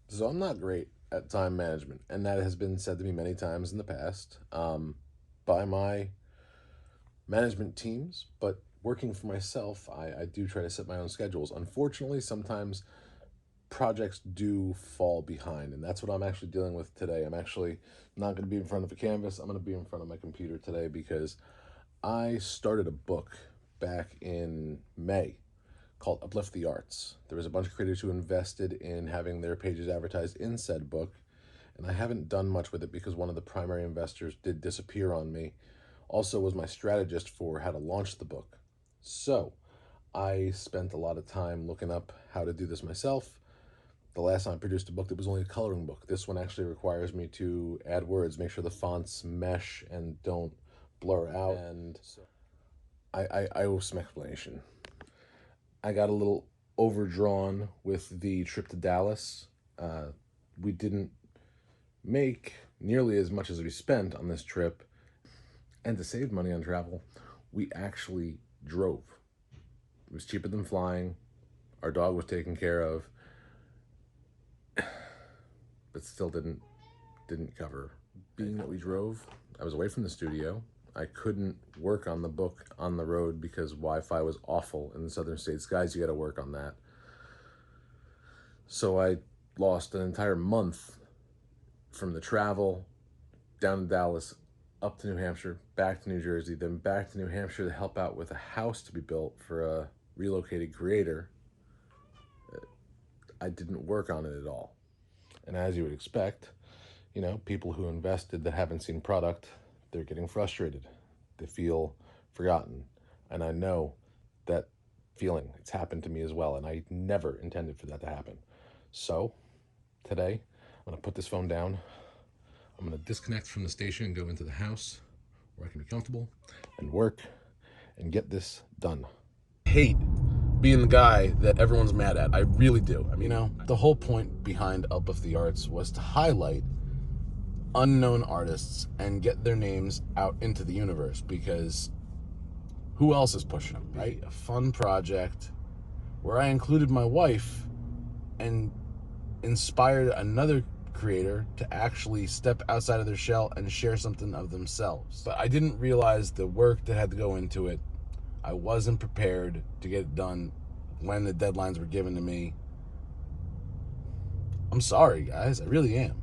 So I'm not great at time management, and that has been said to me many times in the past by my management teams. But working for myself, I do try to set my own schedules. Unfortunately, sometimes projects do fall behind, and that's what I'm actually dealing with today. I'm actually not going to be in front of a canvas. I'm going to be in front of my computer today because I started a book back in May called Uplift the Arts. There was a bunch of creators who invested in having their pages advertised in said book, and I haven't done much with it because one of the primary investors did disappear on me. Also, was my strategist for how to launch the book. So, I spent a lot of time looking up how to do this myself. The last time I produced a book that was only a coloring book. This one actually requires me to add words, make sure the fonts mesh and don't blur out. And I owe some explanation. I got a little overdrawn with the trip to Dallas. We didn't make nearly as much as we spent on this trip. And to save money on travel, we actually drove. It was cheaper than flying. Our dog was taken care of, but still didn't cover. Being that we drove, I was away from the studio. I couldn't work on the book on the road because Wi-Fi was awful in the southern states. Guys, you got to work on that. So I lost an entire month from the travel down to Dallas, up to New Hampshire, back to New Jersey, then back to New Hampshire to help out with a house to be built for a relocated creator. I didn't work on it at all. And as you would expect, people who invested that haven't seen product, they're getting frustrated. They feel forgotten. And I know that feeling. It's happened to me as well. And I never intended for that to happen. So today, I'm going to put this phone down. I'm going to disconnect from the station and go into the house where I can be comfortable and work and get this done. I hate being the guy that everyone's mad at. I really do. I mean, the whole point behind Uplift the Arts was to highlight unknown artists and get their names out into the universe, because who else is pushing them, right? A fun project where I included my wife and inspired another creator to actually step outside of their shell and share something of themselves. But I didn't realize the work that had to go into it. I wasn't prepared to get it done when the deadlines were given to me. I'm sorry, guys. I really am.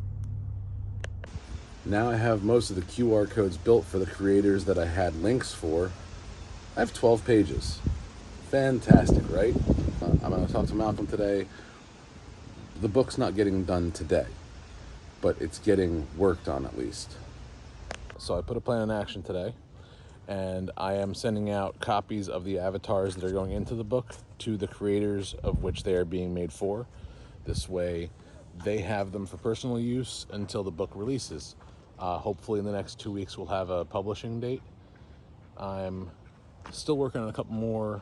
Now I have most of the QR codes built for the creators that I had links for. I have 12 pages. Fantastic, right? I'm going to talk to Malcolm today. The book's not getting done today, but it's getting worked on at least. So I put a plan in action today, and I am sending out copies of the avatars that are going into the book to the creators of which they are being made for. This way, they have them for personal use until the book releases. Hopefully in the next 2 weeks, we'll have a publishing date. I'm still working on a couple more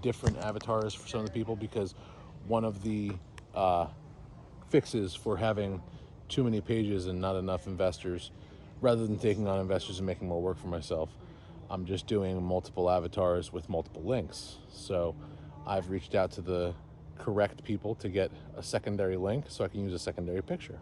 different avatars for some of the people, because one of the fixes for having too many pages and not enough investors, rather than taking on investors and making more work for myself, I'm just doing multiple avatars with multiple links. So I've reached out to the correct people to get a secondary link so I can use a secondary picture.